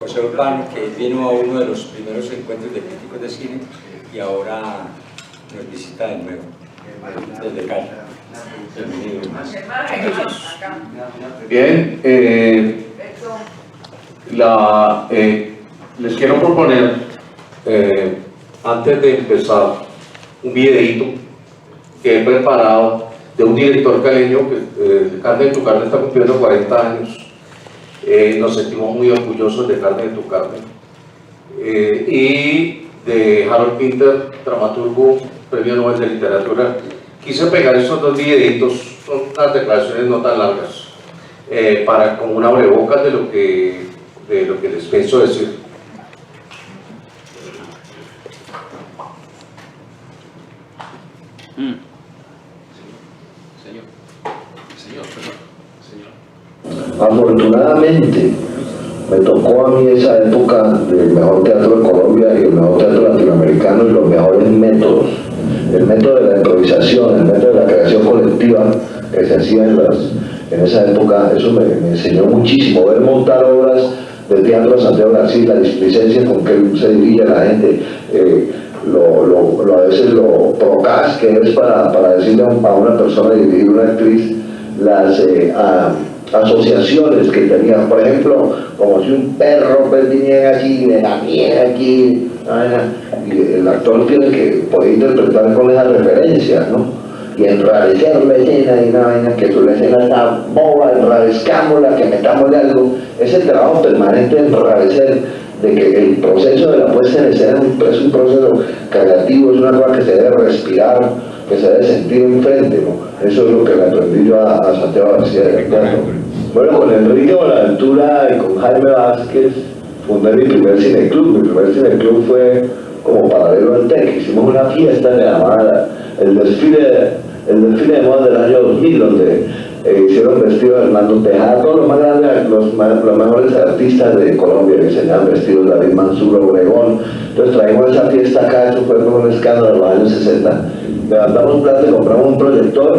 José Urbano, que vino a uno de los primeros encuentros de críticos de cine y ahora nos visita de nuevo desde Cali. Bienvenido. Bien, les quiero proponer, antes de empezar, un videíto que he preparado de un director caleño que Carne de tu Carne está cumpliendo 40 años. Nos sentimos muy orgullosos de Carne de tu Carne. Y de Harold Pinter, dramaturgo, premio Nobel de Literatura. Quise pegar esos dos videitos, son unas declaraciones no tan largas, para como una abrebocas de lo que les pienso decir. Afortunadamente me tocó a mí esa época del mejor teatro de Colombia y el mejor teatro latinoamericano y los mejores métodos. El método de la improvisación, el método de la creación colectiva que se hacía en esa época, eso me enseñó muchísimo. Ver montar obras del Teatro de Santiago García, la displicencia con que se dirige a la gente, a veces lo procaz que es para decirle a una persona, dirigir una actriz, las asociaciones que tenían, por ejemplo, como si un perro viniera aquí, me lamía aquí, y el actor tiene que poder interpretar con esas referencias, ¿no? Y enrarecer la escena, y una vaina que la escena está boba, enrarezcámosla, que metámosle algo, ese trabajo permanente de enrarecer, de que el proceso de la puesta en escena es un proceso creativo, es una cosa que se debe respirar, que se debe sentir enfrente, ¿no? Eso es lo que le aprendí yo a Santiago García de Ricardo. Bueno, con Enrique Bonaventura y con Jaime Vázquez fundé mi primer cineclub. Mi primer cineclub fue como paralelo al TEC. Hicimos una fiesta que llamaba el desfile de moda del año 2000, donde hicieron vestidos de Hernando Tejada, todos los más grandes, los mejores artistas de Colombia que enseñaban vestidos, David Mansur, Obregón. Entonces traímos esa fiesta acá, eso fue como un escándalo en los años 60. Levantamos plata, compramos un proyector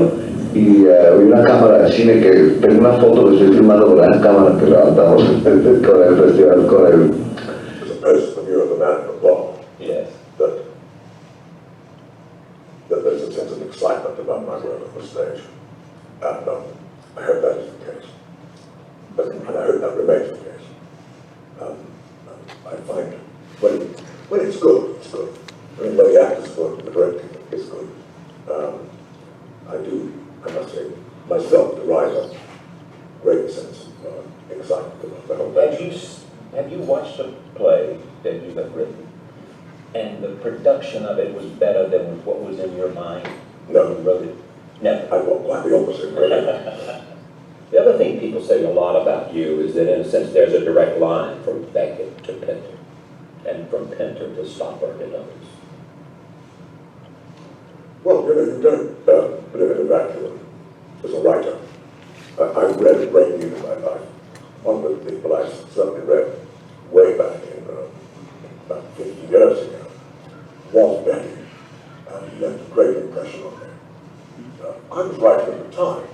y una cámara de cine, que tengo una foto que estoy filmando con la cámara que levantamos con el festival, con el... Yes. That there's a sense of excitement about my role on the stage, and I hope that is the case, and I hope that remains the case. I find when it's good, it's good. I mean, when the actor's good, the directing is good. I must say, myself derive a great sense of excitement about the whole thing. Have you watched a play that you have written, and the production of it was better than what was in your mind No. when you wrote it? Never. I want quite the opposite, really. The other thing people say a lot about you is that, in a sense, there's a direct line from Beckett to Pinter, and from Pinter to Stoppard and others. Well, you don't live in a vacuum as a writer. I've read a great deal in my life. One of the people I certainly read way back in about 50 years ago was Beckett, and he left a great impression on me. I was writing at the time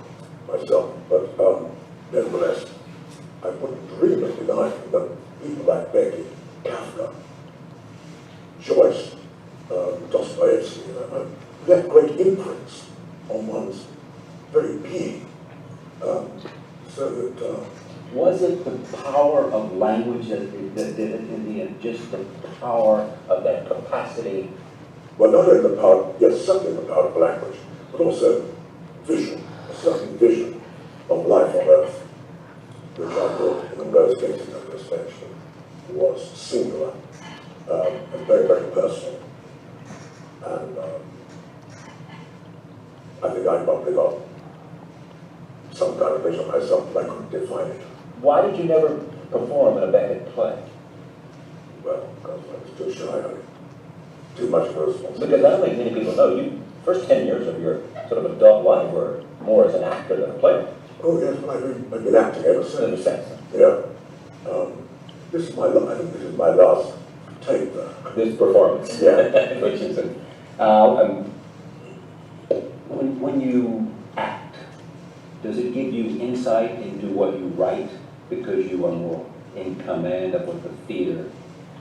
myself, but nevertheless, I wouldn't dream of denying that people like Beckett, Kafka, Joyce, Dostoevsky, left great imprints on one's very being. So that Was it the power of language that did it in the end? Just the power of that capacity? well, not only the power, yes, certainly the power of language, but also vision, a certain vision of life on Earth, which I thought in those cases I just mentioned was singular and very, very personal. And I think I probably got some kind of vision myself, but I couldn't define it. Why did you never perform in a Beckett play? Well, because I was too shy of it. Too much of a responsibility. Because I don't think many people know you. First 10 years of your sort of adult life were more as an actor than a player. Oh yes, I've been acting ever In a since. sense. Yeah. This is I think this is my last tape there. This performance. Yeah. Which is when you act, does it give you insight into what you write because you are more in command of what the theater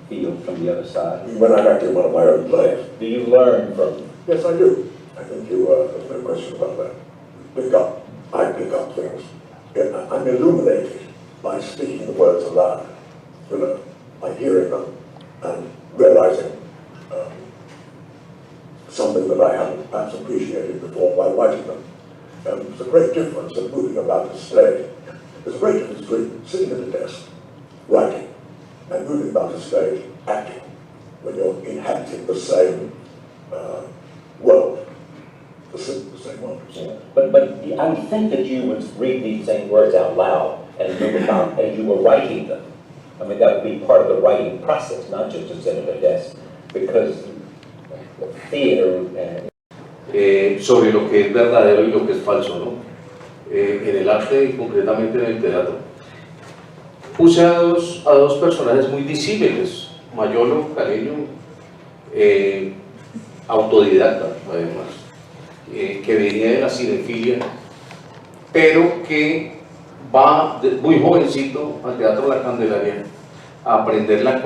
feels from the other side? When I'm acting one of my own plays. Do you learn from? Yes, I do. I think there's no question about that. I pick up things. Yeah, I'm illuminated by speaking the words aloud, by hearing them and realizing something that I hadn't perhaps appreciated before by writing them. There's a great difference in moving about the stage. There's a great difference between sitting at a desk, writing, and moving about the stage, acting, when you're inhabiting the same world, the same world. Yeah. But I would think that you would read these same words out loud and move about as you were writing them. I mean, that would be part of the writing process, not just to sit at a desk, because theater sobre lo que es verdadero y lo que es falso, ¿no? En el arte y concretamente en el teatro. Puse a dos personajes muy disímiles, Mayolo Caleño, autodidacta además, que venía de la cinefilia, pero que va muy jovencito al Teatro La Candelaria a aprender la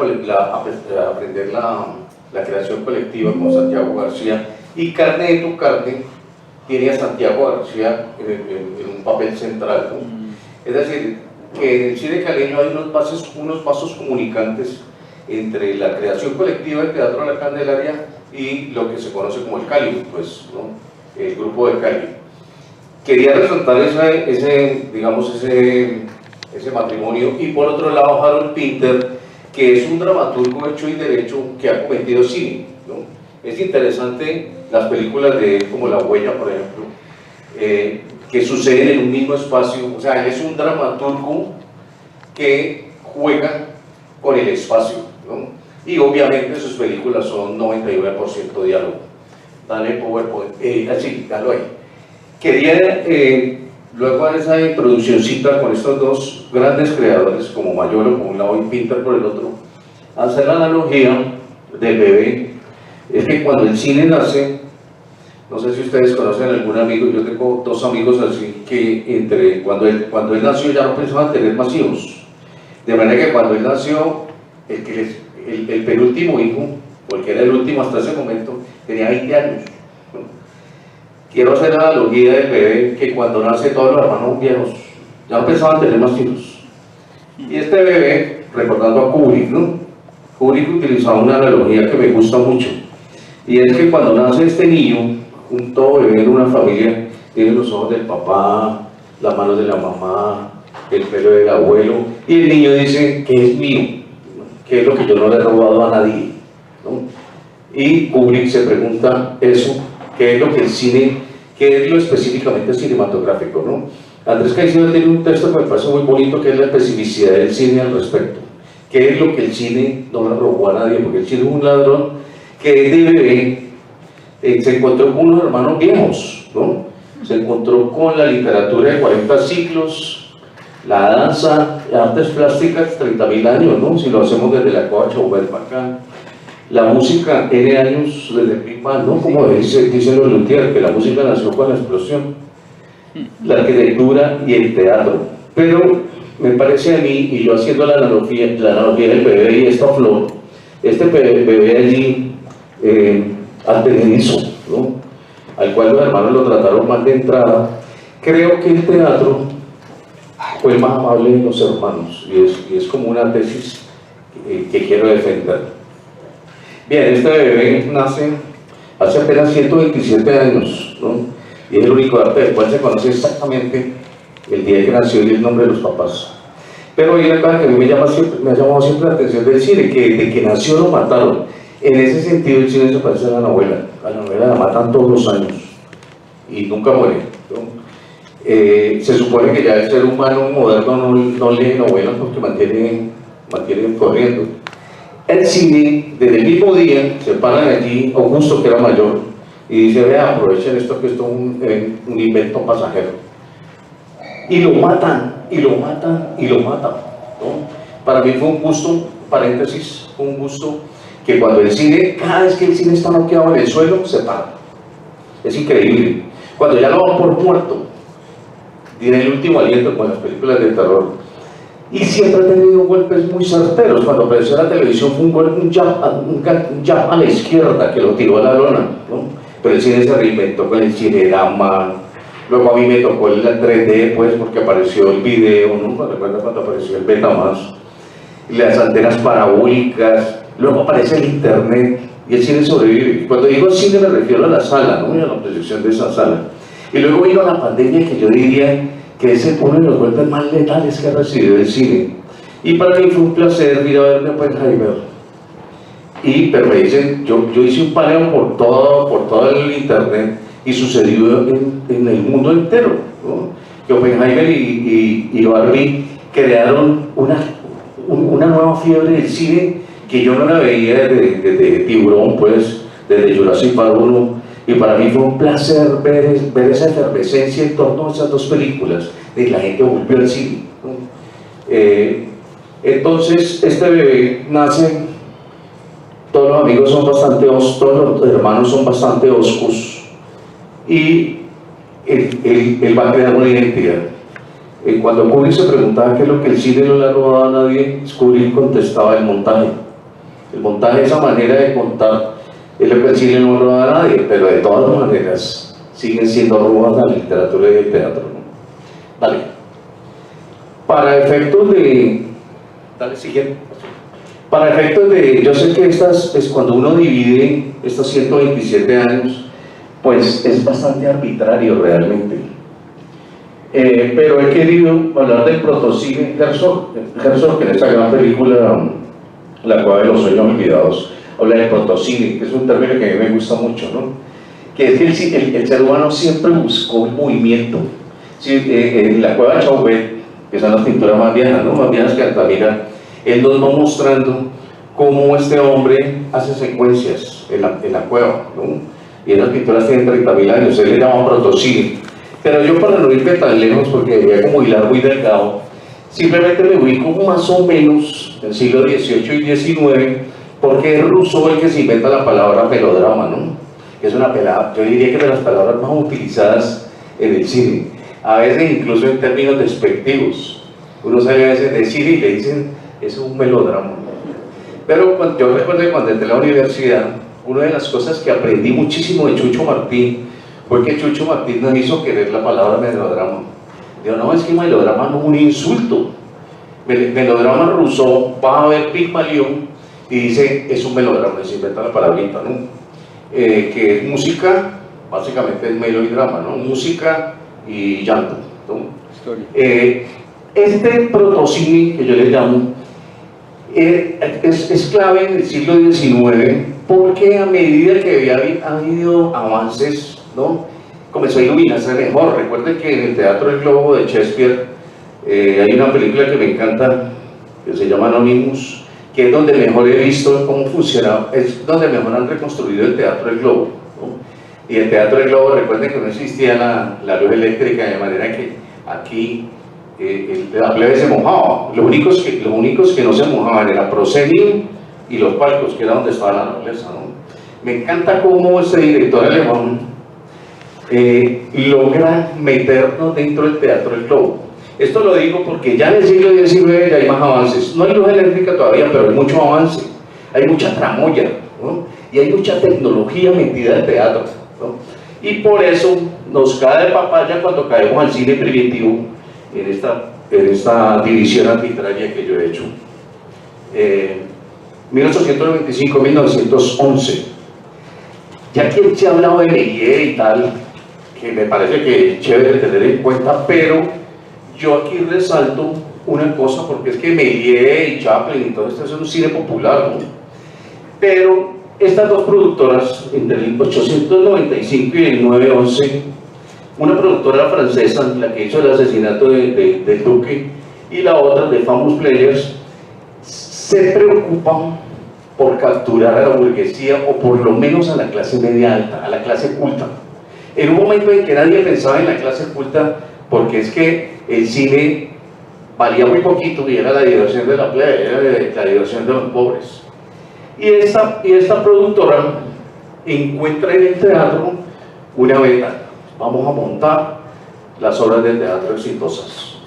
creación colectiva con Santiago García, y carne de tu carne tiene a Santiago García en un papel central, ¿no? Es decir, que en el cine caleño hay unos vasos comunicantes entre la creación colectiva del Teatro La Candelaria y lo que se conoce como el Cali, pues, ¿no? El grupo de Cali. Quería resaltar ese matrimonio, y por otro lado Harold Pinter, que es un dramaturgo hecho y derecho que ha cometido cine, ¿no? Es interesante las películas de él, como La Huella, por ejemplo, que suceden en un mismo espacio. O sea, él es un dramaturgo que juega con el espacio, ¿no? Y obviamente sus películas son 99% diálogo. Dale PowerPoint, así, dalo ahí. Quería luego dar esa introduccióncita con estos dos grandes creadores, como Mayolo por un lado y Pinter por el otro, hacer la analogía del bebé. Es que cuando el cine nace, no sé si ustedes conocen a algún amigo, yo tengo dos amigos así, que cuando él nació ya no pensaban tener más hijos, de manera que cuando él nació, el penúltimo hijo, porque era el último hasta ese momento, tenía 20 años. Quiero hacer la analogía del bebé, que cuando nace todos los hermanos viejos ya no pensaban tener más hijos. Y este bebé, recordando a Kubrick, ¿no? Kubrick utilizaba una analogía que me gusta mucho, y es que cuando nace este niño, un todo bebé en una familia, tiene los ojos del papá, las manos de la mamá, el pelo del abuelo, y el niño dice que es mío, que es lo que yo no le he robado a nadie, ¿no? Y Kubrick se pregunta eso, ¿qué es lo que el cine, qué es lo específicamente cinematográfico, ¿no? Andrés Caicedo tiene un texto que me parece muy bonito, que es la especificidad del cine al respecto. ¿Qué es lo que el cine no le robó a nadie? Porque el cine es un ladrón que de bebé se encontró con unos hermanos viejos, ¿no? Se encontró con la literatura de 40 siglos, la danza, artes plásticas, 30.000 años, ¿no? Si lo hacemos desde la Covacha o para acá. La música, N años desde el Big Bang, ¿no? Como dicen los Luthier, que la música nació con la explosión, la arquitectura y el teatro. Pero me parece a mí, y yo haciendo la analogía del bebé y esta flor, este bebé allí advenedizo, ¿no? Al cual los hermanos lo trataron mal de entrada, creo que el teatro fue el más amable de los hermanos, y es como una tesis que quiero defender. Bien, este bebé nace hace apenas 127 años, ¿no? Y es el único arte del cual se conoce exactamente el día que nació y el nombre de los papás. Pero hay una cosa que a mí me ha llamado siempre la atención del cine, que desde que nació lo mataron. En ese sentido el cine se parece a la novela la matan todos los años y nunca muere, ¿no? Se supone que ya el ser humano moderno no lee novelas porque mantiene corriendo. El cine, desde el mismo día, se paran allí, Augusto, que era mayor, y dice, vea, aprovechen esto, que esto es un invento pasajero. Y lo matan, y lo matan, y lo matan, ¿no? Para mí fue un gusto, paréntesis, un gusto, que cuando el cine, cada vez que el cine está noqueado en el suelo, se para. Es increíble. Cuando ya lo dan por muerto, tiene el último aliento con las películas de terror, y siempre ha tenido golpes muy certeros. Cuando apareció en la televisión fue un jab a la izquierda que lo tiró a la lona, ¿no? Pero el cine se reinventó con el cinerama. Luego a mí me tocó el 3D, pues, porque apareció el video, ¿no? ¿Recuerda cuando apareció el Betamax? Las antenas parabólicas, luego aparece el internet y el cine sobrevive. Cuando digo cine me refiero a la sala, ¿no? A la proyección de esa sala. Y luego vino la pandemia, que yo diría que es uno de los golpes más letales que ha recibido el cine. Y para mí fue un placer ir a verme a Oppenheimer. Pero me dicen, yo hice un paneo por todo el internet y sucedió en el mundo entero, ¿no? Que Oppenheimer y Barbie crearon una nueva fiebre del cine que yo no la veía desde Tiburón, pues, desde Jurassic Park 1, y para mí fue un placer ver esa efervescencia en torno a esas dos películas, de la gente volvió al cine, ¿no? Entonces, este bebé nace, todos los amigos son bastante oscos, todos los hermanos son bastante oscos, y él va a crear una identidad. Cuando Kubrick se preguntaba qué es lo que el cine no le ha robado a nadie, Kubrick contestaba el montaje. El montaje, esa manera de contar, es lo que el cine no roba a nadie, pero de todas maneras siguen siendo robadas la literatura y el teatro, ¿no? Dale. Para efectos de... Dale, siguiente. Para efectos de... Yo sé que es cuando uno divide estos 127 años, pues es bastante arbitrario realmente. Pero he querido hablar del protocine Herzog, que en esta gran película, La Cueva de los Sueños Olvidados, habla del protocine, que es un término que a mí me gusta mucho, ¿no? Que es que el ser humano siempre buscó el movimiento. Sí, en La Cueva de Chauvet, que son las pinturas más viejas, ¿no? Más viejas que Altamira, él nos va mostrando cómo este hombre hace secuencias en la cueva, ¿no? Y esas pinturas tienen 30.000 años, él le llama protocine. Pero yo, para no irme tan lejos, porque veía como hilar muy delgado, simplemente me ubico más o menos en el siglo XVIII y XIX, porque es Rousseau el que se inventa la palabra melodrama, ¿no? Es una palabra, yo diría que de las palabras más utilizadas en el cine, a veces incluso en términos despectivos. Uno sabe a veces de cine y le dicen, es un melodrama. Pero yo recuerdo que cuando entré a la universidad, una de las cosas que aprendí muchísimo de Chucho Martín fue que Chucho Martín nos hizo querer la palabra melodrama. Digo, no, es que melodrama no es un insulto. Melodrama Rousseau va a ver Pigmalión y dice, es un melodrama, se inventa la palabrita, ¿no? Que es música, básicamente es melodrama, ¿no? Música y llanto, ¿no? Este protocine, que yo le llamo, es clave en el siglo XIX, porque a medida que ha habido avances, ¿no? Comenzó a iluminarse mejor. Recuerden que en el Teatro del Globo de Shakespeare hay una película que me encanta, que se llama Anonymous, que es donde mejor he visto cómo funciona, es donde mejor han reconstruido el Teatro del Globo, ¿no? Y el Teatro del Globo, recuerden que no existía la luz eléctrica, de manera que aquí la plebe se mojaba. Los únicos que no se mojaban era proscenio y los palcos, que era donde estaba la nobleza, ¿no? Me encanta cómo este director alemán logra meternos dentro del Teatro del Globo. Esto lo digo porque ya en el siglo XIX ya hay más avances. No hay luz eléctrica todavía, pero hay mucho avance. Hay mucha tramoya, ¿no? Y hay mucha tecnología metida en el teatro, ¿no? Y por eso nos cae de papaya cuando caemos al cine primitivo en esta división arbitraria que yo he hecho. 1895-1911. Ya que se ha hablado de Méliès y tal, que me parece que es chévere tener en cuenta, pero yo aquí resalto una cosa, porque es que Méliès y Chaplin y todo esto es un cine popular, ¿no? Pero estas dos productoras, entre el 1895 y el 1911, una productora francesa, la que hizo el asesinato del Duque, y la otra, de Famous Players, se preocupan por capturar a la burguesía, o por lo menos a la clase media alta, a la clase culta. En un momento en que nadie pensaba en la clase culta, porque es que el cine valía muy poquito y era la diversión de la plebe, era la diversión de los pobres. Y esta productora encuentra en el teatro una veta: vamos a montar las obras de teatro exitosas,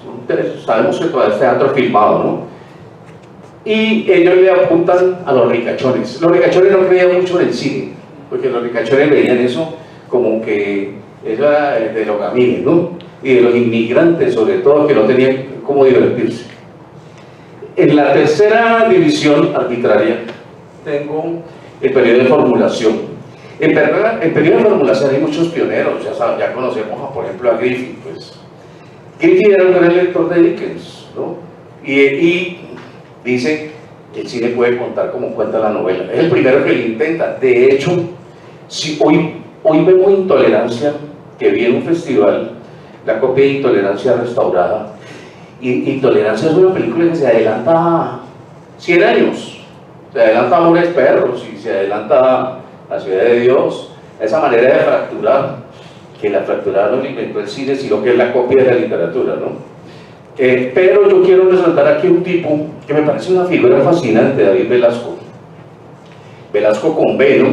sabemos que todavía es teatro filmado, ¿no? Y ellos le apuntan a los ricachones. Los ricachones no creían mucho en el cine, porque los ricachones veían eso como que era de los gamines, ¿no? Y de los inmigrantes, sobre todo, que no tenían cómo divertirse. En la tercera división arbitraria tengo el periodo de formulación. En periodo de formulación hay muchos pioneros, ya conocemos, por ejemplo, a Griffith. Pues. Griffith era un gran lector de Dickens, ¿no? Y dice que el cine puede contar como cuenta la novela. Es el primero que lo intenta. De hecho, si hoy vemos Intolerancia, que vi en un festival, la copia de Intolerancia restaurada. Y Intolerancia es una película que se adelanta 100 años. Se adelanta Amores Perros y se adelanta La Ciudad de Dios. Esa manera de fracturar, que la fracturada no la inventó el cine, sino que es la copia de la literatura, ¿no? Pero yo quiero resaltar aquí un tipo que me parece una figura fascinante, David Velasco. Velasco con V, ¿no?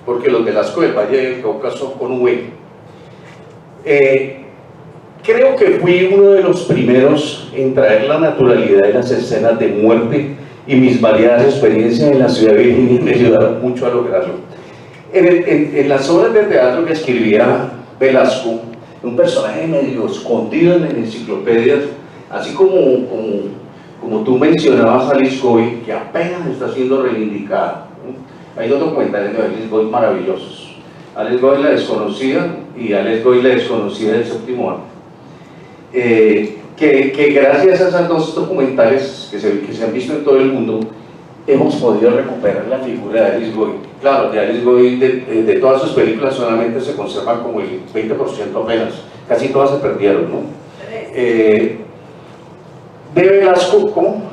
Porque los Velasco del Valle del Cauca son con V. Creo que fui uno de los primeros en traer la naturalidad de las escenas de muerte, y mis variadas experiencias en la ciudad de Virginia me ayudaron mucho a lograrlo. En las obras de teatro que escribía Velasco, un personaje medio escondido en enciclopedias, así como tú mencionabas a Alice Goy, que apenas está siendo reivindicada, ¿no? Hay dos documentales de Alice Goy maravillosos: Alice Goy la desconocida y Alice Goy la desconocida del séptimo arte. Que gracias a esos dos documentales que se han visto en todo el mundo, hemos podido recuperar la figura de Alice Goy. Claro, de Alice Goy, de todas sus películas solamente se conservan como el 20% apenas, casi todas se perdieron, ¿no? De Velasco, ¿cómo?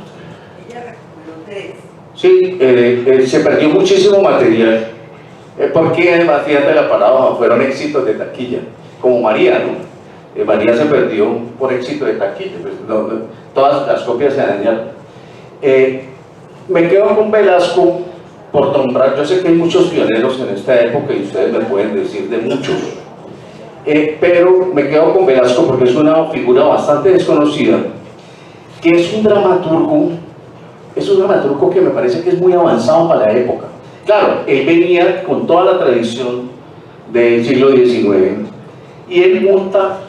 Ella recuperó 3. Sí, se perdió muchísimo material, porque además, fíjate la paradoja, fueron éxitos de taquilla, como María, ¿no? María se perdió por éxito de taquilla, pues, todas las copias se dañaron. Me quedo con Velasco por nombrar, yo sé que hay muchos pioneros en esta época y ustedes me pueden decir de muchos, pero me quedo con Velasco porque es una figura bastante desconocida, que es un dramaturgo que me parece que es muy avanzado para la época. Claro, él venía con toda la tradición del siglo XIX y él monta,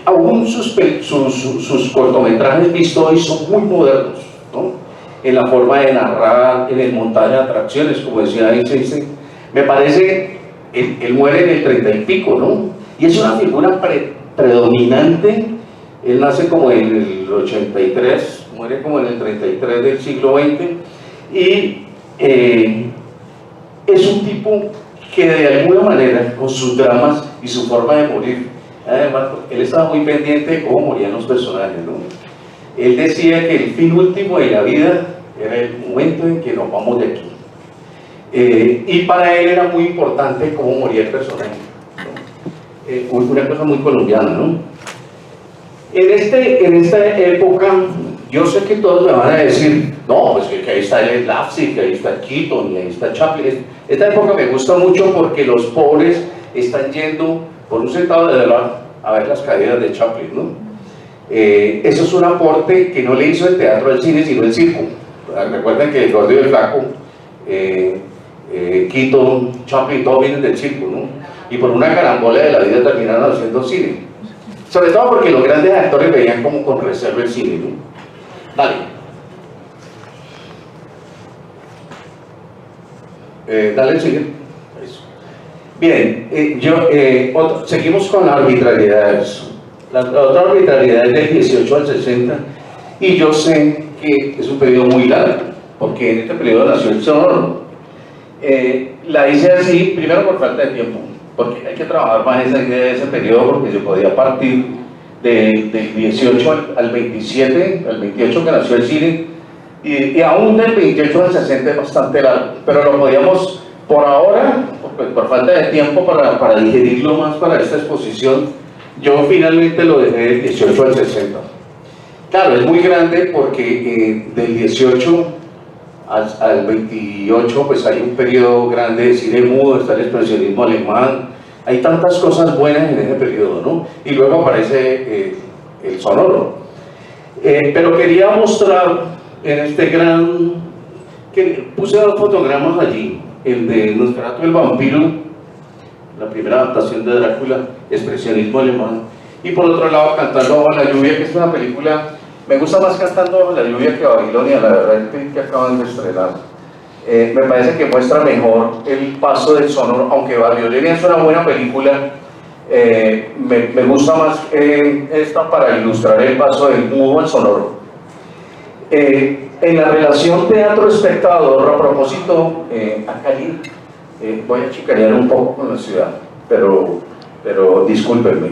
aún sus cortometrajes vistos hoy son muy modernos, ¿no? En la forma de narrar, en el montaje de atracciones, como decía Einstein. Me parece, él muere en el 30 y pico, ¿no? Y es una figura predominante. Él nace como en el 83, muere como en el 33 del siglo XX, y es un tipo que de alguna manera, con sus dramas y su forma de morir, además, él estaba muy pendiente de cómo morían los personajes, ¿no? Él decía que el fin último de la vida era el momento en que nos vamos de aquí. Y para él era muy importante cómo moría el personaje, ¿no? Una cosa muy colombiana, ¿no? En esta época, yo sé que todos me van a decir, no, pues que ahí está el Lapsi, que ahí está Keaton, y ahí está Chaplin. Esta época me gusta mucho porque los pobres están yendo por un centavo de dólar a ver las caídas de Chaplin, ¿no? Eso es un aporte que no le hizo el teatro al cine, sino el circo. Recuerden que el Gordo y el Flaco, Keaton, Chaplin, todos vienen del circo, ¿no? Y por una carambola de la vida terminaron haciendo cine. Sobre todo porque los grandes actores veían como con reserva el cine, ¿no? Dale. Dale el siguiente. Bien, seguimos con las arbitrariedades. La otra arbitrariedad es del 18 al 60, y yo sé que es un periodo muy largo, porque en este periodo nació el Sonoro. La hice así, primero por falta de tiempo, porque hay que trabajar más esa idea de ese periodo, porque se podía partir del 18 al 27, al 28 que nació el cine, y aún del 28 al 60 es bastante largo, pero lo podíamos, por ahora, por falta de tiempo para digerirlo más para esta exposición, yo finalmente lo dejé del 18 al 60. Claro, es muy grande porque del 18 al 28 pues hay un periodo grande de cine mudo, está el expresionismo alemán, hay tantas cosas buenas en ese periodo, ¿no? Y luego aparece el sonoro. Pero quería mostrar en este gran, que puse dos fotogramas allí, el de Nosferatu el vampiro, la primera adaptación de Drácula, expresionismo alemán, y por otro lado Cantando bajo la lluvia, que es una película, me gusta más Cantando bajo la lluvia que Babilonia, la verdad, que acaban de estrenar. Me parece que muestra mejor el paso del sonoro, aunque Babilonia es una buena película. Me gusta más esta para ilustrar el paso del mudo al sonoro. En la relación teatro-espectador, a propósito, a Cali, voy a chicanear un poco con la ciudad, pero discúlpenme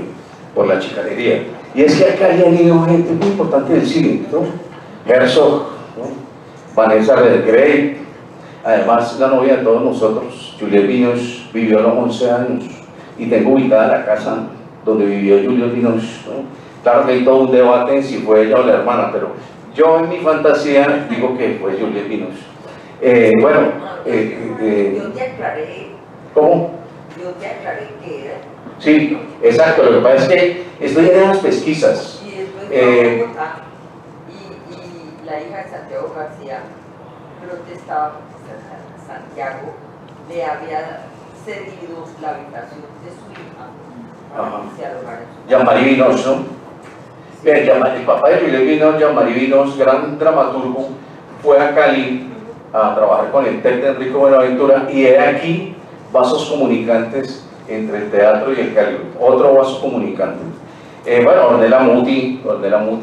por la chicanería. Y es que a Cali han ido gente muy importante del cine, ¿no? Herzog, ¿no? Vanessa Redgrave, además la novia de todos nosotros, Juliette Binoche, vivió a los 11 años. Y tengo ubicada la casa donde vivió Juliette Binoche, ¿no? Claro que hay todo un debate en si fue ella o la hermana, pero yo en mi fantasía digo que fue Juliette Binoche. Yo te aclaré. ¿Cómo? Yo te aclaré que era. Sí, exacto, lo que pasa es que estoy en las pesquisas. Y después de Bogotá, y la hija de Santiago García protestaba porque Santiago le había cedido la habitación de su hija para que se alojara en su Jean-Marie Binoche, ¿no? El papá de Juliette Binoche, Jean-Marie Binoche, gran dramaturgo, fue a Cali a trabajar con el TEC de Enrique Buenaventura, y he aquí vasos comunicantes entre el teatro y el Cali, otro vaso comunicante. Ornella Muti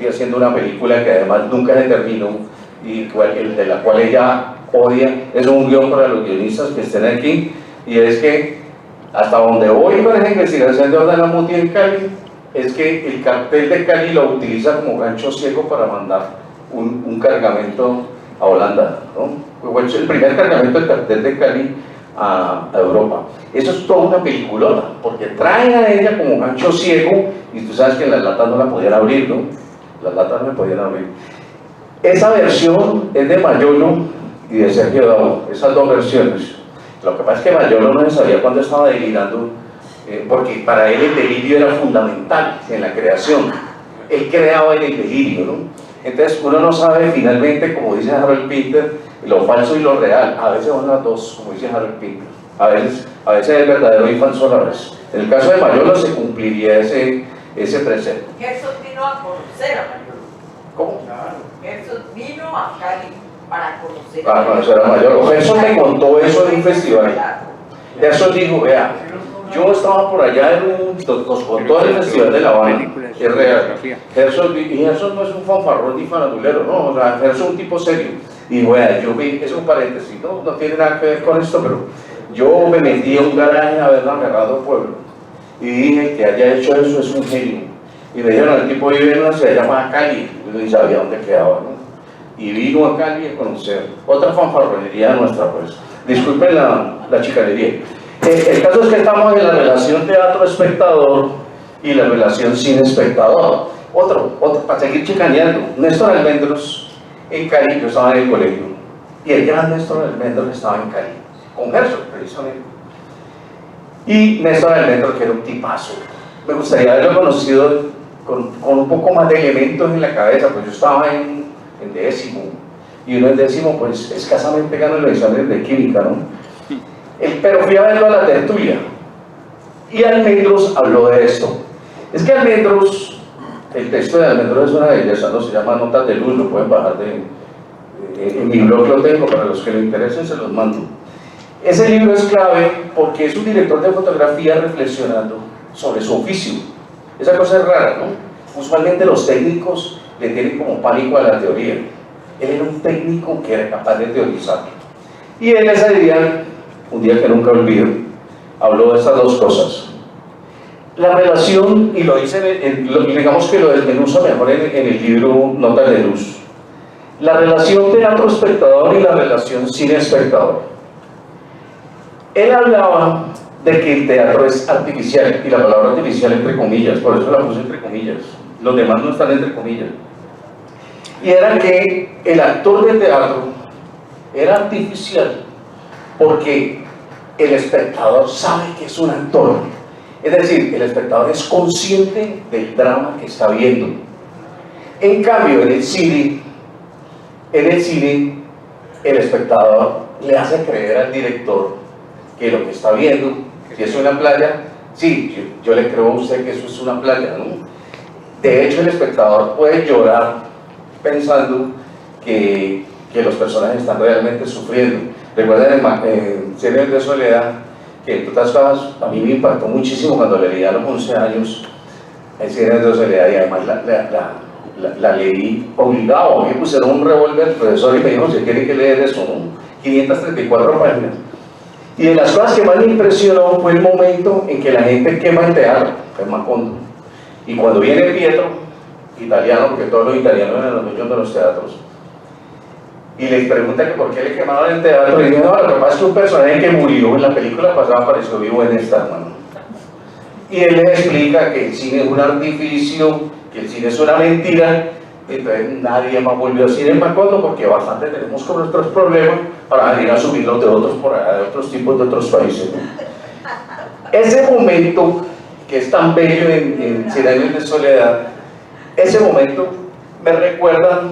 haciendo una película que además nunca se terminó, y de la cual ella odia, es un guión para los guionistas que estén aquí, y es que hasta donde voy con esa investigación de Ornella Muti en Cali, es que el cartel de Cali lo utiliza como gancho ciego para mandar un cargamento a Holanda, ¿no? Fue el primer cargamento del cartel de Cali a Europa. Eso es toda una peliculota, porque traen a ella como gancho ciego, y tú sabes que las latas no la podían abrir, ¿no? Las latas no la podían abrir. Esa versión es de Mayolo y de Sergio Dao, esas dos versiones. Lo que pasa es que Mayolo no sabía cuándo estaba delirando, porque para él el delirio era fundamental en la creación. Él creaba en el delirio, ¿no? Entonces uno no sabe finalmente, como dice Harold Pinter, lo falso y lo real. A veces son las dos, como dice Harold Pinter. A veces es verdadero y falso a la vez. En el caso de Mayolo se cumpliría ese precepto. Herzog vino a conocer a Mayolo. ¿Cómo? Herzog vino a Cali para conocer Para conocer a Mayolo. Herzog me contó eso en un festival. Herzog dijo, vea, yo estaba por allá nos contó el Festival de La Habana, es real. Herzog no es un fanfarrón ni fanatulero, no, o sea, Herzog es un tipo serio. Y bueno, yo vi, es un paréntesis, no tiene nada que ver con esto, pero yo me metí a un garaje a ver Narrado Pueblo, y dije que haya hecho eso es un genio. Y me dijeron, el tipo vive en una ciudad llamada Cali, y yo ni sabía dónde quedaba, ¿no? Y vino a Cali a conocer otra fanfarronería nuestra, pues. Disculpen la chicanería. El caso es que estamos en la relación teatro-espectador y la relación cine-espectador. Otro, para seguir chicaneando, Néstor Almendros en Cali, yo estaba en el colegio, y el gran Néstor Almendros estaba en Cali, con Herzog precisamente. Y Néstor Almendros, que era un tipazo, me gustaría haberlo conocido con un poco más de elementos en la cabeza, pues yo estaba en décimo, y uno en décimo pues escasamente gana los exámenes de química, ¿no? Pero fui a verlo a la tertulia, y Almendros habló de esto. Es que Almendros, el texto de Almendros es una belleza, ¿no? Se llama Notas de Luz, lo pueden bajar en mi blog, lo tengo, para los que les interesen se los mando. Ese libro es clave porque es un director de fotografía reflexionando sobre su oficio. Esa cosa es rara, ¿no? Usualmente los técnicos le tienen como pánico a la teoría. Él era un técnico que era capaz de teorizar. Y en ese día, un día que nunca olvido, habló de estas dos cosas. La relación, y lo dice, digamos que lo desmenuza mejor en el libro Notas de Luz. La relación teatro-espectador y la relación cine-espectador. Él hablaba de que el teatro es artificial, y la palabra artificial entre comillas, por eso la puse entre comillas, los demás no están entre comillas. Y era que el actor de teatro era artificial porque el espectador sabe que es un actor. Es decir, el espectador es consciente del drama que está viendo. En cambio, en el cine, el espectador le hace creer al director que lo que está viendo, si es una playa, sí, yo le creo a usted que eso es una playa, ¿no? De hecho, el espectador puede llorar pensando que los personajes están realmente sufriendo. Recuerden en Cienes de Soledad, que entre otras cosas a mí me impactó muchísimo cuando le leí a los 11 años en Cienes de Soledad, y además la leí obligado. Me pusieron un revólver el profesor y me dijo: ¿se quiere que leer eso? ¿No? 534 páginas. Y de las cosas que más me impresionó fue el momento en que la gente quema el teatro, el Macondo. Y cuando viene Pietro, italiano, porque todos los italianos eran los dueños de los teatros, y les pregunta que por qué le quemaron el teatro, y dicen: no, lo que pasa es que un personaje que murió en la película pasada apareció vivo en esta, hermano. Y él les explica que el cine es un artificio, que el cine es una mentira. Entonces nadie más volvió al cine en Macondo, porque bastante tenemos con nuestros problemas para venir a subirlos de otros por allá, de otros tipos, de otros países, ¿no? Ese momento que es tan bello en 100 años de soledad, ese momento me recuerda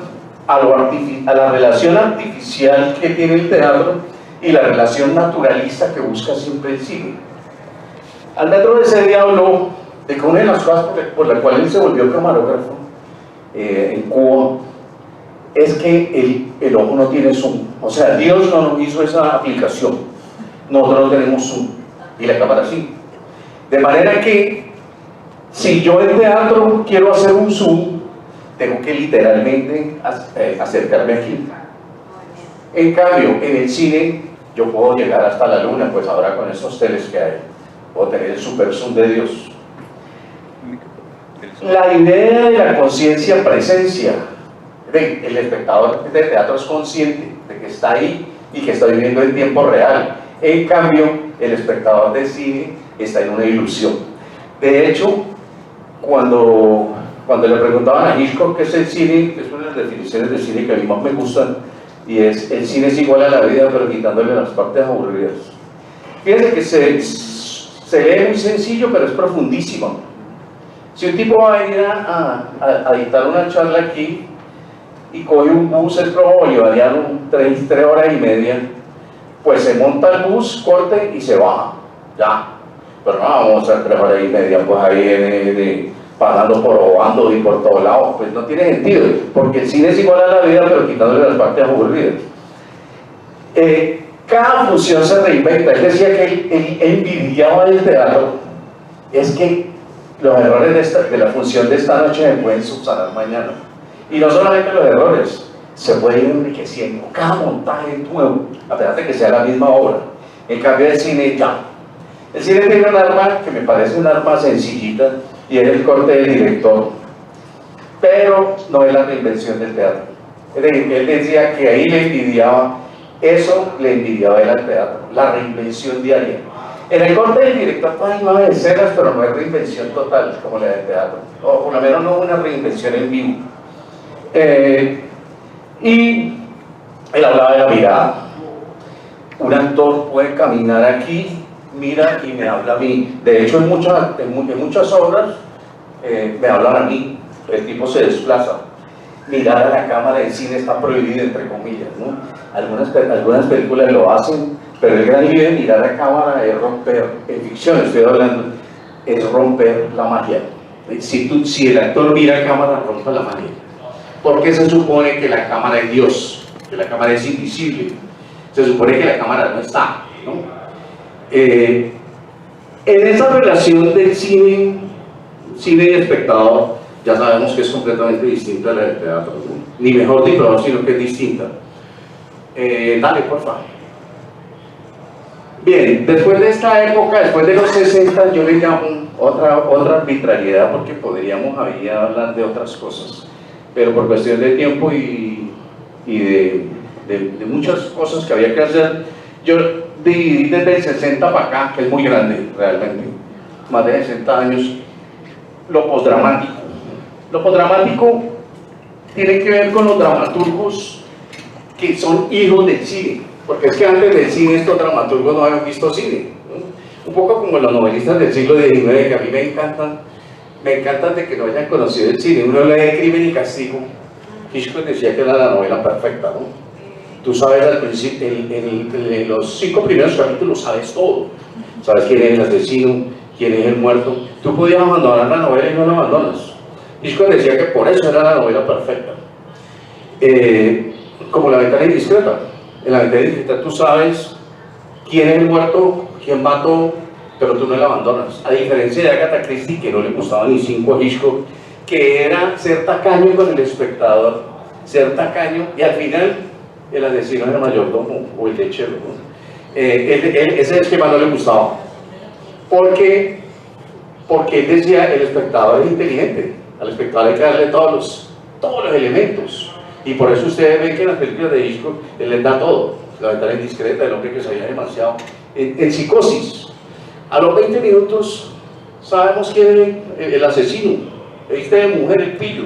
a la relación artificial que tiene el teatro y la relación naturalista que busca siempre el cine. Almendro ese día habló de que una de las cosas por la cual él se volvió camarógrafo en Cuba es que el ojo no tiene zoom. O sea, Dios no nos hizo esa aplicación, nosotros no tenemos zoom y la cámara sí. De manera que si yo en teatro quiero hacer un zoom, tengo que literalmente acercarme aquí. En cambio, en el cine yo puedo llegar hasta la luna, pues ahora con estos teles que hay, puedo tener el super zoom de Dios. La idea de la conciencia presencia, el espectador de teatro es consciente de que está ahí y que está viviendo en tiempo real. En cambio, el espectador de cine está en una ilusión. De hecho, cuando le preguntaban a Hitchcock qué es el cine, que es una de las definiciones de cine que a mí más me gustan, y es: el cine es igual a la vida, pero quitándole las partes aburridas. Fíjense que se lee muy sencillo, pero es profundísimo. Si un tipo va a ir a dictar una charla aquí y coge un bus, el bolivariano, 3 horas y media, pues se monta el bus, corte y se baja, ya. Pero no vamos a 3 horas y media, pues ahí pagando por Obando y por todos lados, pues no tiene sentido, porque el cine es igual a la vida, pero quitándole las partes aburridas. Cada función se reinventa. Él decía que él envidiaba del teatro, es que los errores de la función de esta noche se pueden subsanar mañana. Y no solamente los errores, se puede ir enriqueciendo cada montaje nuevo, a pesar de que sea la misma obra. En cambio, el cine ya. El cine tiene un arma que me parece un arma sencillita, y es el corte del director, pero no es la reinvención del teatro. Él decía que ahí le envidiaba, eso le envidiaba él al teatro, la reinvención diaria. En el corte del director hay 9 escenas, pero no es reinvención total como la del teatro, o por lo menos no una reinvención en vivo. Y él hablaba de la mirada. Un actor puede caminar aquí, mira y me habla a mí. De hecho, en muchas obras me hablan a mí. El tipo se desplaza. Mirar a la cámara del cine está prohibido, entre comillas, ¿no? Algunas películas lo hacen, pero el gran lío de mirar a cámara es romper, en ficción estoy hablando, es romper la magia. Si el actor mira a cámara, rompe la magia. Porque se supone que la cámara es Dios, que la cámara es invisible. Se supone que la cámara no está, ¿no? En esa relación del cine y espectador, ya sabemos que es completamente distinta a la del teatro, ¿no? Ni mejor ni peor, sino que es distinta. Dale, por favor. Bien, después de esta época, después de los 60, yo le llamo otra arbitrariedad, porque podríamos ahí hablar de otras cosas, pero por cuestión de tiempo y de muchas cosas que había que hacer, yo dividí desde el 60 para acá, que es muy grande realmente, más de 60 años, lo posdramático. Lo posdramático tiene que ver con los dramaturgos que son hijos del cine, porque es que antes del cine estos dramaturgos no habían visto cine, ¿no? Un poco como los novelistas del siglo XIX, que a mí me encantan, me encanta de que no hayan conocido el cine. Uno lee Crimen y Castigo. Hitchcock decía que era la novela perfecta, ¿no? Tú sabes al principio, en los 5 primeros capítulos sabes todo. Sabes quién es el asesino, quién es el muerto. Tú podías abandonar la novela y no la abandonas. Hitchcock decía que por eso era la novela perfecta. Como La ventana indiscreta. En La ventana indiscreta tú sabes quién es el muerto, quién mató, pero tú no la abandonas. A diferencia de Agatha Christie, que no le gustaba ni 5 a Hitchcock, que era ser tacaño con el espectador, ser tacaño, y al final el asesino era el mayordomo o el lechero, ¿no? Ese esquema no le gustaba, porque él decía, el espectador es inteligente, al espectador hay que darle todos los elementos, y por eso ustedes ven que en las películas de Hitchcock él les da todo. La ventana indiscreta, el hombre que sabía demasiado, en Psicosis, a los 20 minutos sabemos quién es el asesino, viste de mujer el pillo,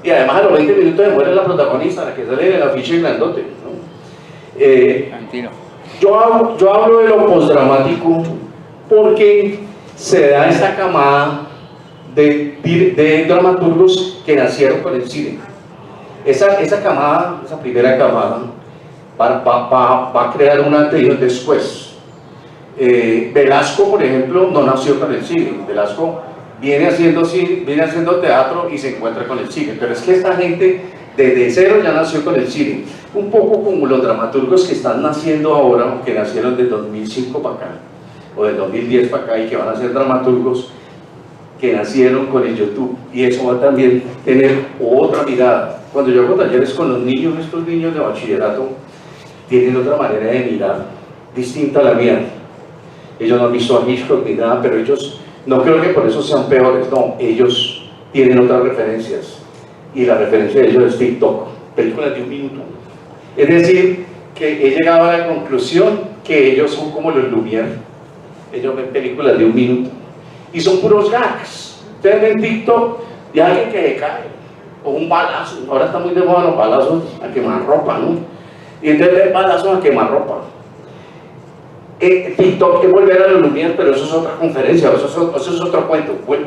y además a los 20 minutos de mujer es la protagonista, la que sale en el afiche grandote, ¿no? Yo hablo de lo postdramático porque se da esta camada de dramaturgos que nacieron con el cine. Esa camada, esa primera camada, va a crear un antes y un después. Velasco, por ejemplo, no nació con el cine. Velasco viene haciendo teatro y se encuentra con el cine, pero es que esta gente desde cero ya nació con el cine, un poco como los dramaturgos que están naciendo ahora, que nacieron de 2005 para acá, o de 2010 para acá, y que van a ser dramaturgos que nacieron con el YouTube, y eso va a también tener otra mirada. Cuando yo hago talleres con los niños, estos niños de bachillerato tienen otra manera de mirar, distinta a la mía. Ellos no han visto a Hitchcock ni nada, pero ellos, no creo que por eso sean peores, no, ellos tienen otras referencias, y la referencia de ellos es TikTok, películas de 1 minuto. Es decir, que he llegado a la conclusión que ellos son como los Lumière, ellos ven películas de 1 minuto, y son puros gags. Ustedes ven TikTok de alguien que se cae, o un balazo, ahora está muy de moda los balazos a quemar ropa, ¿no? Y entonces ven balazos a quemar ropa. TikTok es volver a los Lumière, pero eso es otra conferencia, eso es otro cuento. Bueno,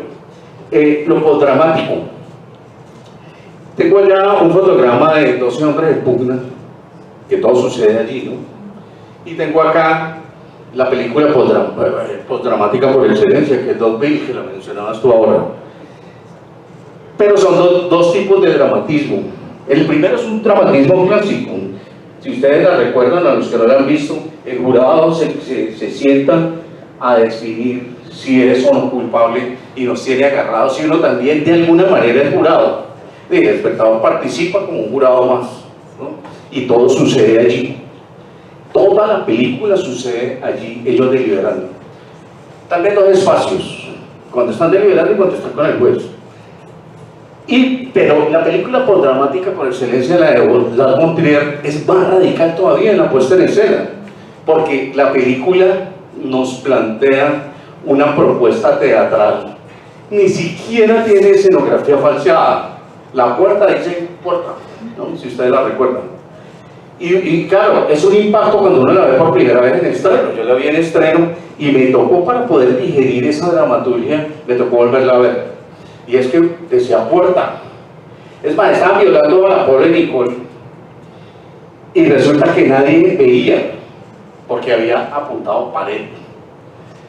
lo postdramático. Tengo allá un fotograma de 12 hombres en pugna, que todo sucede allí, ¿no? Y tengo acá la película postdramática por excelencia, que es Dogville, que la mencionabas tú ahora. Pero son dos tipos de dramatismo. El primero es un dramatismo clásico. Si ustedes la recuerdan, a los que no la han visto, el jurado se sienta a definir si eres o no culpable y nos tiene agarrados, y uno también de alguna manera es jurado. El espectador participa como un jurado más, ¿no? Y todo sucede allí. Toda la película sucede allí, ellos deliberando. Tal vez 2 espacios, cuando están deliberando y cuando están con el juez. Pero la película postdramática por excelencia, la de Lars von Trier, es más radical todavía en la puesta en escena, porque la película nos plantea una propuesta teatral, ni siquiera tiene escenografía falseada. La puerta dice puerta, ¿no? Si ustedes la recuerdan. Y claro, es un impacto cuando uno la ve por primera vez en estreno. Yo la vi en estreno y me tocó, para poder digerir esa dramaturgia, me tocó volverla a ver. Y es que decía puerta. Es más, estaban violando a la pobre Nicole y resulta que nadie veía porque había apuntado pared.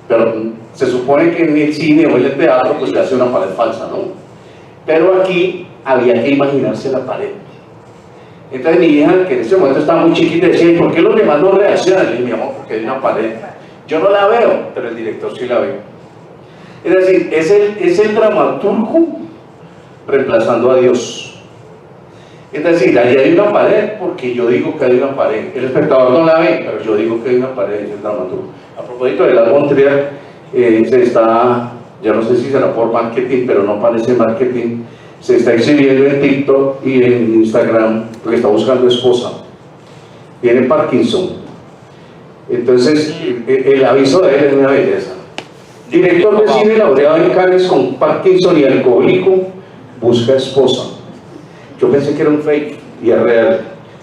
Pero se supone que en el cine o en el teatro pues se hace una pared falsa, ¿no? Pero aquí había que imaginarse la pared. Entonces mi hija, que en ese momento estaba muy chiquita, decía: ¿y por qué los demás no reaccionan? Le dije: mi amor, porque hay una pared. Yo no la veo, pero el director sí la ve. Es decir, es el dramaturgo reemplazando a Dios. Es decir, ahí hay una pared porque yo digo que hay una pared. El espectador no la ve, pero yo digo que hay una pared, es el dramaturgo. A propósito de Lars von Trier, yo no sé si será por marketing, pero no parece marketing, se está exhibiendo en TikTok y en Instagram porque está buscando esposa. Tiene Parkinson. Entonces, el aviso de él es una belleza. Director de cine laureado en Cannes con Parkinson y alcohólico, busca esposa. Yo pensé que era un fake y es real.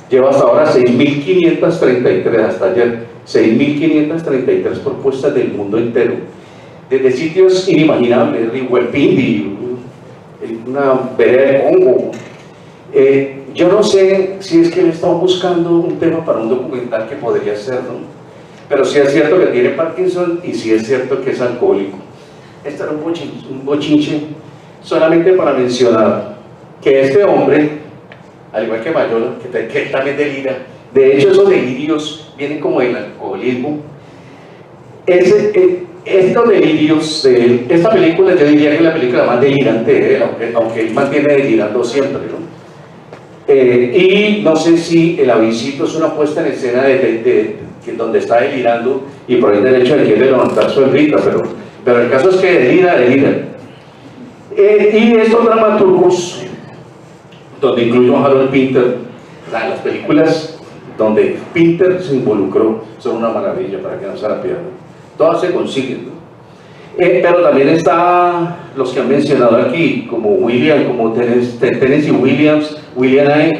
Lleva hasta ahora 6.533, hasta ayer, 6.533 propuestas del mundo entero. desde sitios inimaginables, Rihuelpindi, una vereda de Congo. Yo no sé si es que le están buscando un tema para un documental que podría ser, ¿no? Pero sí es cierto que tiene Parkinson y sí es cierto que es alcohólico. Este era un bochinche solamente para mencionar que este hombre, al igual que Mayola, que también delira, de hecho esos delirios vienen como del alcoholismo. Estos delirios de él, esta película yo diría que es la película más delirante de él, aunque él mantiene delirando siempre, ¿no? Y no sé si El Avisito es una puesta en escena donde está delirando y por ahí derecho de quiere levantar su enrita, pero el caso es que delira. Y estos dramaturgos, donde incluyo a Harold Pinter, las películas donde Pinter se involucró son una maravilla para que no se la pierdan. Todas se consiguen, ¿no? Pero también está los que han mencionado aquí, como William, como Tennessee Williams, William A.,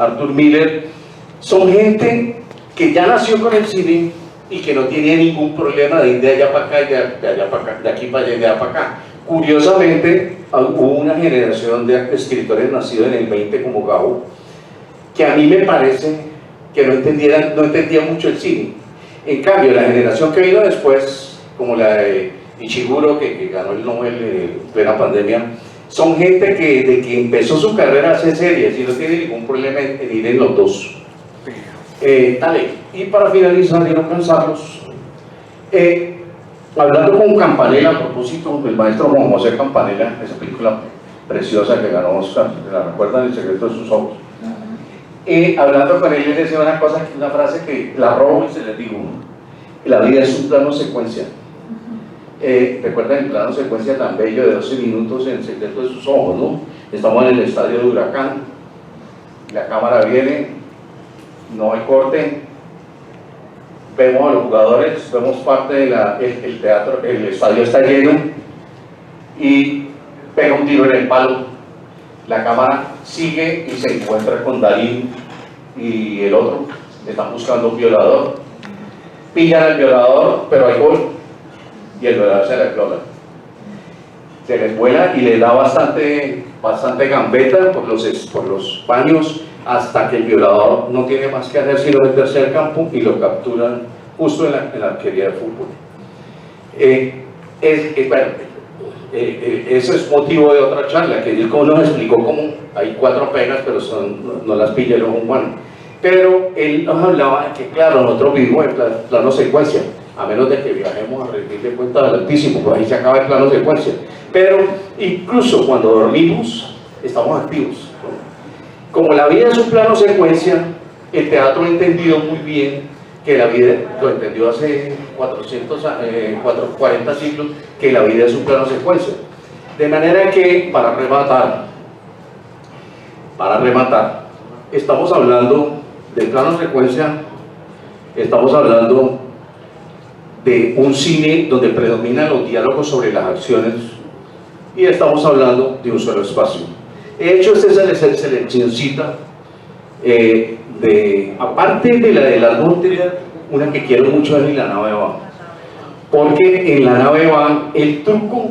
Arthur Miller. Son gente que ya nació con el cine y que no tiene ningún problema de ir de allá para acá y de allá para acá, de aquí para allá y de allá para acá. Curiosamente, hubo una generación de escritores nacidos en el 20 como Gabo, que a mí me parece que no entendía mucho el cine. En cambio, la generación que vino después, como la de Ishiguro, que ganó el Nobel en plena pandemia, son gente que desde que empezó su carrera hace series y no tiene ningún problema en ir en los dos. Dale. Y para finalizar y no cansarlos, hablando con Campanella a propósito, el maestro Juan José Campanella, esa película preciosa que ganó Oscar, ¿la recuerdan? El secreto de sus ojos. Hablando con él, le decía una frase que la robo y se les digo: la vida es un plano secuencia. Recuerdan el plano secuencia tan bello de 12 minutos en El secreto de sus ojos, ¿no? Estamos en el estadio de Huracán, la cámara viene, no hay corte, vemos a los jugadores, vemos parte del teatro, el estadio está lleno y pega un tiro en el palo. La cámara sigue y se encuentra con Darín y el otro, están buscando un violador, pillan al violador, pero hay gol y el violador se les viola, se les vuela y le da bastante gambeta por los paños, hasta que el violador no tiene más que hacer sino meterse al campo y lo capturan justo en la arquería de fútbol. Eso es motivo de otra charla, que él nos explicó cómo hay 4 pegas, pero no las pilla el ojo humano. Pero él nos hablaba de que, claro, nosotros vivimos en plano secuencia, a menos de que viajemos a rendir de cuenta del Altísimo, pues ahí se acaba el plano secuencia. Pero incluso cuando dormimos, estamos activos, ¿no? Como la vida es un plano secuencia, el teatro ha entendido muy bien que la vida, lo entendió hace 40 siglos, que la vida es un plano secuencia. De manera que, para rematar, estamos hablando de plano secuencia, estamos hablando de un cine donde predominan los diálogos sobre las acciones y estamos hablando de un solo espacio. He hecho esta seleccioncita aparte de la de la norte, una que quiero mucho es La Nave Van, porque en La Nave Van el truco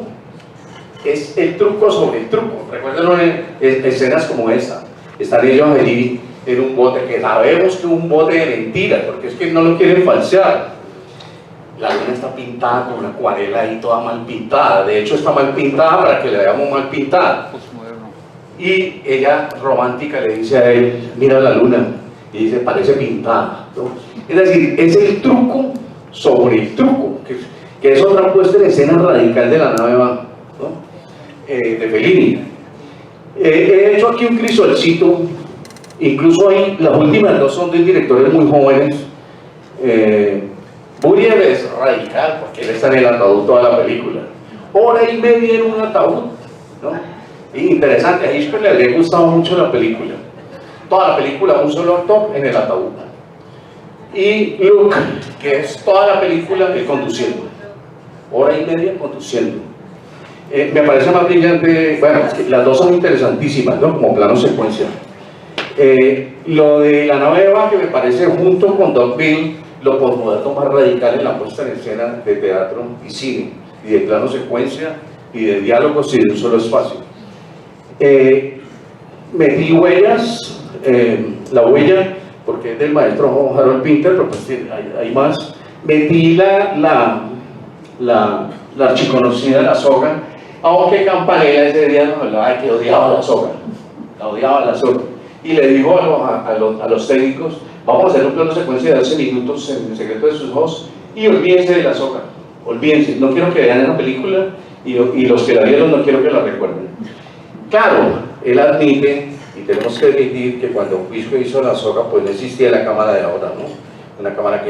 es el truco sobre el truco. Recuerden escenas como esa, están ellos allí en un bote, que sabemos que es un bote de mentiras, porque es que no lo quieren falsear. La luna está pintada con una acuarela ahí toda mal pintada, de hecho está mal pintada para que la veamos mal pintada. Y ella, romántica, le dice a él: mira la luna, y dice: parece pintada, ¿no? Es decir, es el truco sobre el truco, que es otra puesta en escena radical de La Nave Van, ¿no? De Fellini. He hecho aquí un crisolcito, incluso ahí las últimas 2 son de directores muy jóvenes. Buriel es radical porque él está en el ataúd toda la película, 1:30 en un ataúd, ¿no? Interesante, a Hitchcock le había gustado mucho la película, toda la película, un solo actor en el ataúd, y Luke, que es toda la película conduciendo, 1:30 conduciendo. Me parece más brillante, bueno, es que las 2 son interesantísimas, ¿no? Como plano secuencia. Lo de La Nave Van, que me parece, junto con Dogville, lo posmoderno más radical en la puesta en escena de teatro y cine. y de plano secuencia, y de diálogos y de un solo espacio. Metí huellas, la huella, porque es del maestro Harold Pinter, pero pues hay más. Metí la archiconocida La Soga, aunque Campanella ese día nos hablaba de que odiaba La Soga, y le dijo a los técnicos: vamos a hacer un plano secuencia de 12 minutos en El secreto de sus ojos, y olvídense de La Soga, olvídense, no quiero que vean esa película, y los que la vieron no quiero que la recuerden. Claro, él admite, y tenemos que admitir, que cuando Pisco hizo La Soga, pues no existía la cámara de ahora, ¿no? Una cámara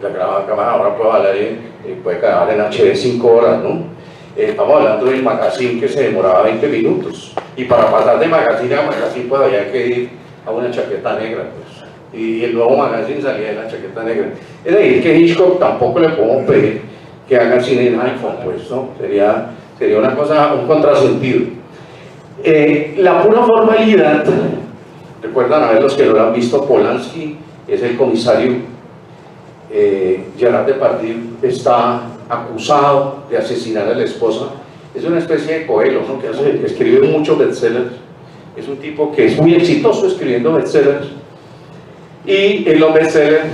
la cámara ahora puede grabar en HD 5 horas, ¿no? Estamos hablando del magazine que se demoraba 20 minutos, y para pasar de magazine a magazine pues había que ir a una chaqueta negra, pues, y el nuevo magazine salía de la chaqueta negra. Es decir, que Hitchcock tampoco le podemos pedir que haga cine en iPhone, pues, ¿no? Sería una cosa, un contrasentido. La pura formalidad, recuerdan a ver los que lo han visto, Polanski es el comisario, Gerard Depardieu está acusado de asesinar a la esposa. Es una especie de Coelho, ¿no? Que escribe muchos bestsellers, es un tipo que es muy exitoso escribiendo bestsellers, y en los bestsellers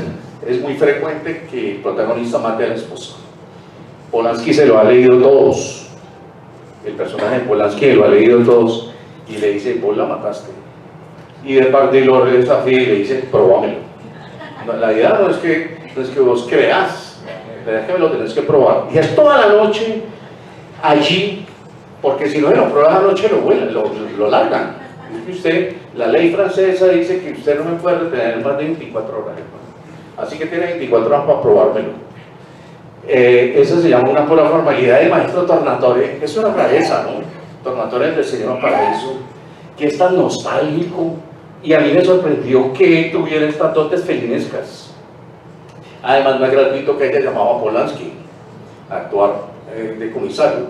es muy frecuente que el protagonista mate a la esposa. Polanski se lo ha leído todos, el personaje de Polanski lo ha leído todos, y le dice: vos la mataste. Y Depardieu lo desafía y le dice: probámelo. La idea no es que vos creas, que me lo tenés que probar. Y es toda la noche allí, porque si no se lo prueba la noche lo largan. La ley francesa dice que usted no me puede retener más de 24 horas, así que tiene 24 horas para probármelo. Eso se llama una pura formalidad. De maestro Tornatore, es una rareza, ¿no? Tornatore del Señor Paraíso, que es tan nostálgico, y a mí me sorprendió que tuviera estas dotes felinescas. Además, no es gratuito que haya llamado a Polanski a actuar de comisario.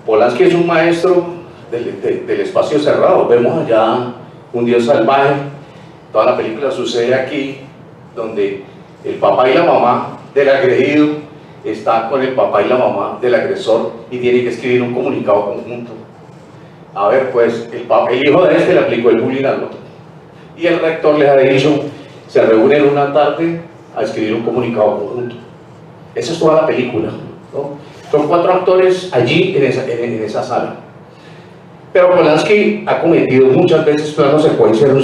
Polanski es un maestro del espacio cerrado. Vemos allá Un Dios salvaje, toda la película sucede aquí, donde el papá y la mamá del agredido está con el papá y la mamá del agresor y tiene que escribir un comunicado conjunto. A ver, pues el hijo de este le aplicó el bullying al otro, y el rector les ha dicho: se reúnen una tarde a escribir un comunicado conjunto. Esa es toda la película, ¿no? Son 4 actores allí en esa sala. Pero Polanski ha cometido muchas veces planos secuencia en un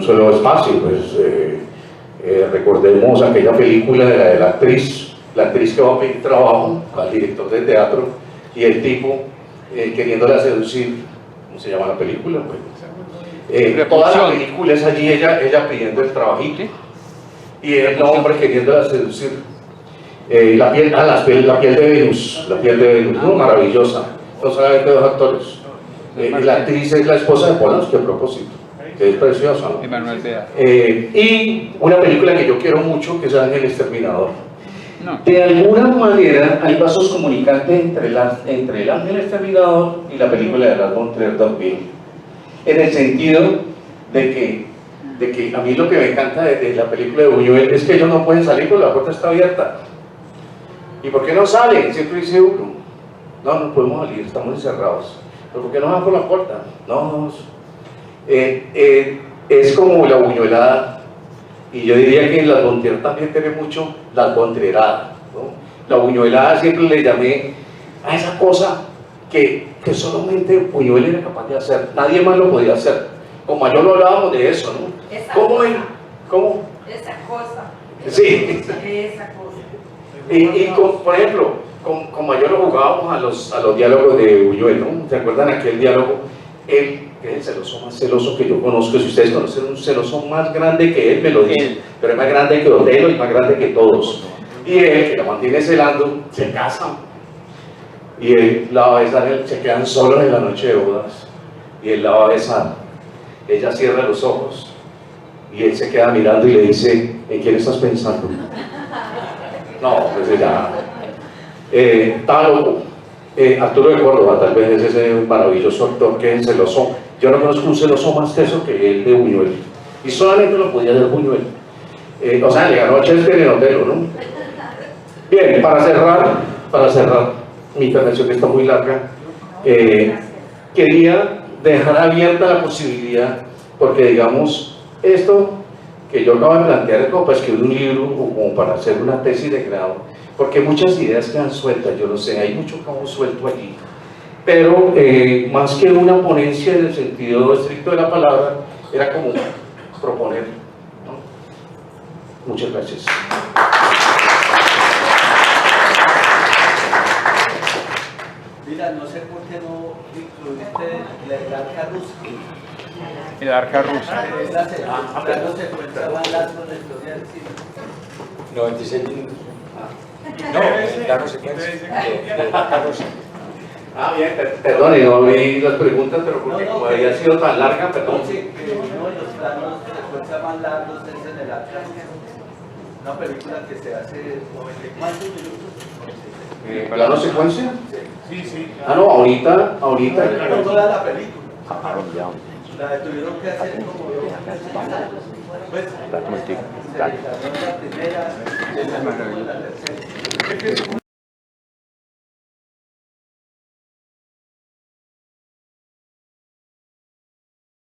solo espacio. Pues, recordemos aquella película de la actriz que va a pedir trabajo al director de teatro, y el tipo queriéndola seducir. ¿Cómo se llama la película? Pues, toda la película es allí ella pidiendo el trabajito, y el hombre queriéndola seducir. La piel de Venus, ¿no? Maravillosa. No solamente 2 actores. La actriz es la esposa de Polanski, a propósito, que es preciosa, ¿no? Y una película que yo quiero mucho, que es Ángel Exterminador. No. De alguna manera hay vasos comunicantes entre el Ángel Exterminador y la película de Lars von Trier también, en el sentido de que a mí lo que me encanta de la película de Buñuel es que ellos no pueden salir porque la puerta está abierta. ¿Y por qué no salen? Siempre dice uno: no podemos salir, estamos encerrados. ¿Pero por qué no van por la puerta? No. Es como la buñuelada. Y yo diría que Lars von Trier también tiene mucho Lars von Trierada, ¿no? La buñuelada siempre le llamé a esa cosa que solamente Buñuel era capaz de hacer, nadie más lo podía hacer. Con Mayor lo hablábamos de eso, ¿no? ¿Cómo? Esa cosa. Sí. Esa cosa. Y por ejemplo, con Mayor lo jugábamos a los diálogos de Buñuel, ¿no? ¿Se acuerdan aquel diálogo? Él es el celoso más celoso que yo conozco. Si ustedes conocen un celoso más grande que él, me lo dicen, pero es más grande que Otelo y más grande que todos. Y él, que la mantiene celando, se casan, y él la va a besar, se quedan solos en la noche de bodas, y él la va a besar. Ella cierra los ojos y él se queda mirando y le dice: ¿en quién estás pensando? No, pues ya está loco. Arturo de Córdoba tal vez es ese maravilloso actor que es celoso. Yo no conozco un celoso más teso que el de Buñuel, y solamente lo podía hacer Buñuel. O sea, le ganó a Shakespeare en Otelo, ¿no? Bien, para cerrar, mi intervención está muy larga, quería dejar abierta la posibilidad, porque digamos, esto que yo acabo de plantear es como para escribir un libro o como para hacer una tesis de grado, porque muchas ideas quedan sueltas, yo lo sé, hay mucho cabo suelto allí, pero más que una ponencia en el sentido estricto de la palabra, era como proponer, ¿no? Muchas gracias. Mira, no sé por qué no incluiste el arca rusa. El arca rusa. Es la secuencia más larga de la historia del cine. 96 minutos. No, plano secuencia. De Arca Rusa. Bien, perdone, no vi las preguntas, pero porque como había sido tan larga, perdón. Sí, que uno de los planos de secuencia más largos es en el arca rusa. Una película que se hace 94 minutos. ¿Plano secuencia? Sí, sí. Ah, no, ahorita. Pero toda la película. La tuvieron que hacer como 2 meses. Pues, la primera, la segunda, la tercera.